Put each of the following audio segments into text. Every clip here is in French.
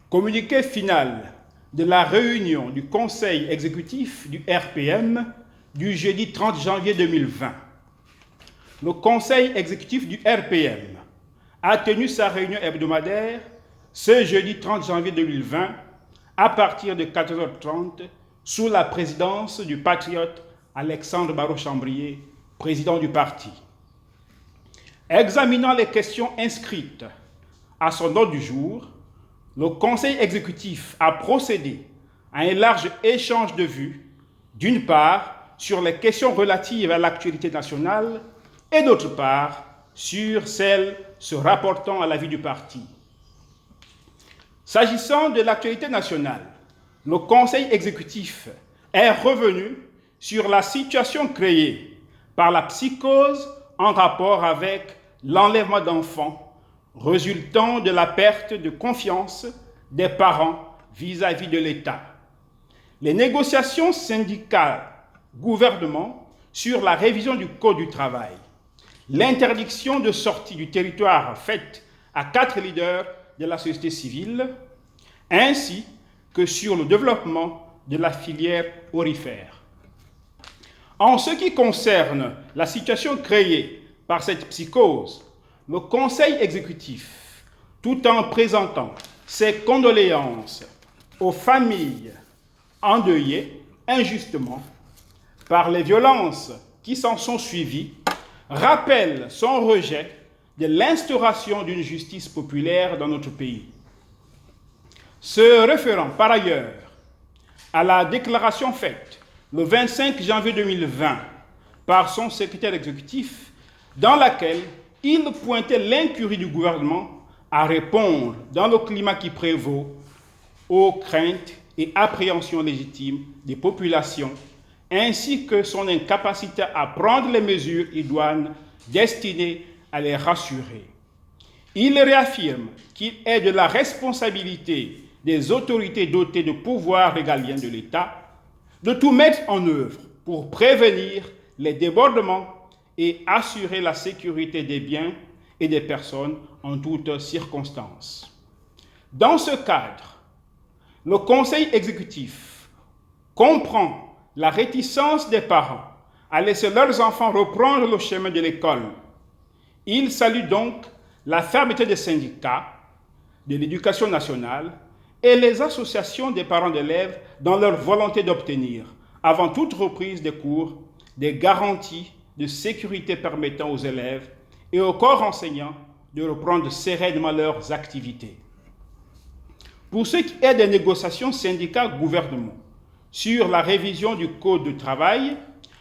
Communiqué final de la réunion du Conseil exécutif du RPM du jeudi 30 janvier 2020. Le Conseil exécutif du RPM a tenu sa réunion hebdomadaire ce jeudi 30 janvier 2020 à partir de 14h30 sous la présidence du patriote Alexandre Barrot-Chambrier, président du parti. Examinant les questions inscrites à son ordre du jour, le Conseil exécutif a procédé à un large échange de vues, d'une part sur les questions relatives à l'actualité nationale et d'autre part sur celles se rapportant à la vie du parti. S'agissant de l'actualité nationale, le Conseil exécutif est revenu sur la situation créée par la psychose en rapport avec l'enlèvement d'enfants résultant de la perte de confiance des parents vis-à-vis de l'État. Les négociations syndicales-gouvernement sur la révision du Code du travail, l'interdiction de sortie du territoire faite à 4 leaders de la société civile, ainsi que sur le développement de la filière aurifère. En ce qui concerne la situation créée par cette psychose, le Conseil exécutif, tout en présentant ses condoléances aux familles endeuillées injustement par les violences qui s'en sont suivies, rappelle son rejet de l'instauration d'une justice populaire dans notre pays. Se référant par ailleurs à la déclaration faite le 25 janvier 2020 par son secrétaire exécutif, dans laquelle il pointait l'incurie du gouvernement à répondre dans le climat qui prévaut aux craintes et appréhensions légitimes des populations, ainsi que son incapacité à prendre les mesures idoines destinées à les rassurer. Il réaffirme qu'il est de la responsabilité des autorités dotées de pouvoirs régaliens de l'État de tout mettre en œuvre pour prévenir les débordements et assurer la sécurité des biens et des personnes en toutes circonstances. Dans ce cadre, le Conseil exécutif comprend la réticence des parents à laisser leurs enfants reprendre le chemin de l'école. Il salue donc la fermeté des syndicats, de l'éducation nationale et les associations des parents d'élèves dans leur volonté d'obtenir, avant toute reprise des cours, des garanties de sécurité permettant aux élèves et au corps enseignant de reprendre sereinement leurs activités. Pour ce qui est des négociations syndicats-gouvernement sur la révision du Code du travail,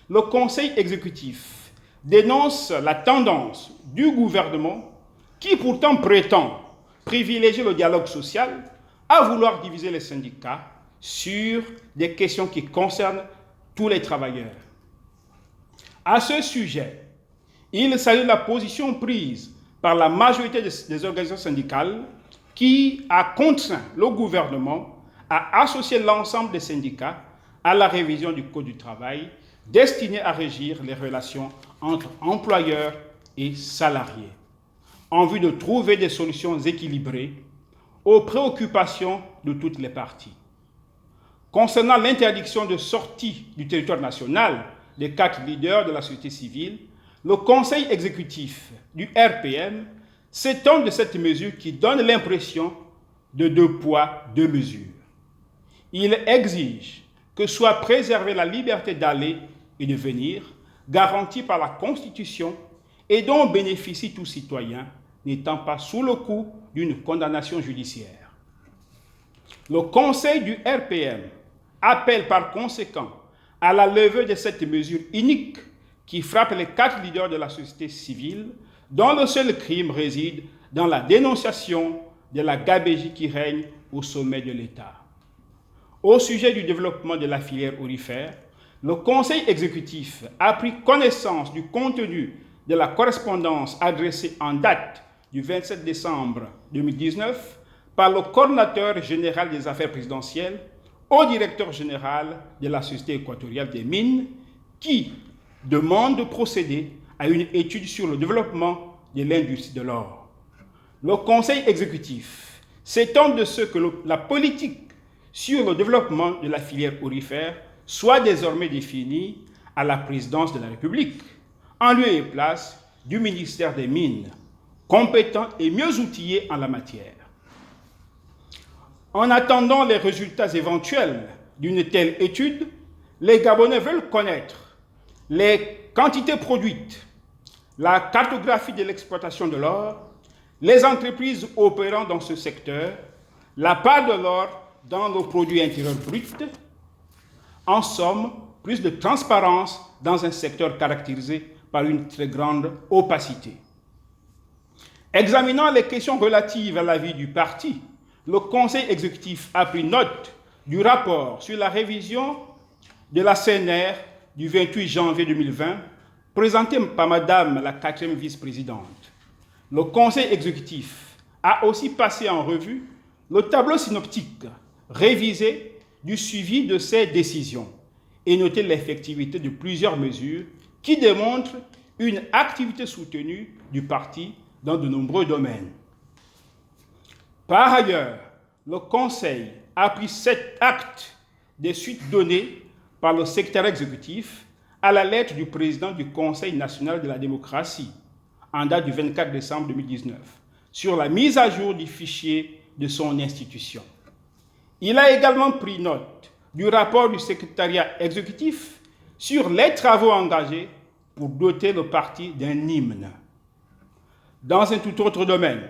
le Conseil exécutif dénonce la tendance du gouvernement qui pourtant prétend privilégier le dialogue social à vouloir diviser les syndicats sur des questions qui concernent tous les travailleurs. À ce sujet, il salue la position prise par la majorité des organisations syndicales qui a contraint le gouvernement à associer l'ensemble des syndicats à la révision du Code du travail destinée à régir les relations entre employeurs et salariés, en vue de trouver des solutions équilibrées aux préoccupations de toutes les parties. Concernant l'interdiction de sortie du territoire national des 4 leaders de la société civile, le Conseil exécutif du RPM s'étonne de cette mesure qui donne l'impression de 2 poids, 2 mesures. Il exige que soit préservée la liberté d'aller et de venir, garantie par la Constitution et dont bénéficie tout citoyen n'étant pas sous le coup d'une condamnation judiciaire. Le Conseil du RPM appelle par conséquent à la levée de cette mesure inique qui frappe les 4 leaders de la société civile, dont le seul crime réside dans la dénonciation de la gabegie qui règne au sommet de l'État. Au sujet du développement de la filière aurifère, le Conseil exécutif a pris connaissance du contenu de la correspondance adressée en date du 27 décembre 2019 par le coordonnateur général des affaires présidentielles au directeur général de la Société équatoriale des mines qui demande de procéder à une étude sur le développement de l'industrie de l'or. Le Conseil exécutif s'étonne de ce que la politique sur le développement de la filière aurifère soit désormais définie à la présidence de la République, en lieu et place du ministère des Mines, compétent et mieux outillé en la matière. En attendant les résultats éventuels d'une telle étude, les Gabonais veulent connaître les quantités produites, la cartographie de l'exploitation de l'or, les entreprises opérant dans ce secteur, la part de l'or dans le produit intérieur brut, en somme, plus de transparence dans un secteur caractérisé par une très grande opacité. Examinant les questions relatives à la vie du parti, le Conseil exécutif a pris note du rapport sur la révision de la CNR du 28 janvier 2020, présenté par Madame la 4e vice-présidente. Le Conseil exécutif a aussi passé en revue le tableau synoptique révisé du suivi de ces décisions et noté l'effectivité de plusieurs mesures qui démontrent une activité soutenue du parti dans de nombreux domaines. Par ailleurs, le Conseil a pris 7 actes des suites données par le secrétaire exécutif à la lettre du président du Conseil national de la démocratie, en date du 24 décembre 2019, sur la mise à jour du fichier de son institution. Il a également pris note du rapport du secrétariat exécutif sur les travaux engagés pour doter le parti d'un hymne. Dans un tout autre domaine,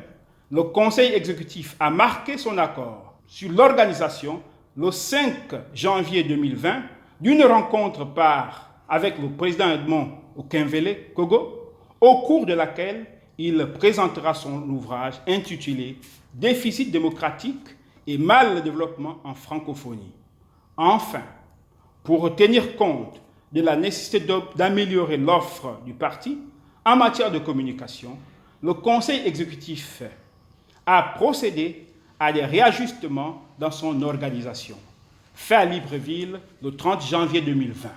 le Conseil exécutif a marqué son accord sur l'organisation, le 5 janvier 2020, d'une rencontre avec le président Edmond Okemvele Kogo, au cours de laquelle il présentera son ouvrage intitulé « Déficit démocratique et mal développement en francophonie ». Enfin, pour tenir compte de la nécessité d'améliorer l'offre du parti en matière de communication, le Conseil exécutif a procédé à des réajustements dans son organisation. Fait à Libreville le 30 janvier 2020.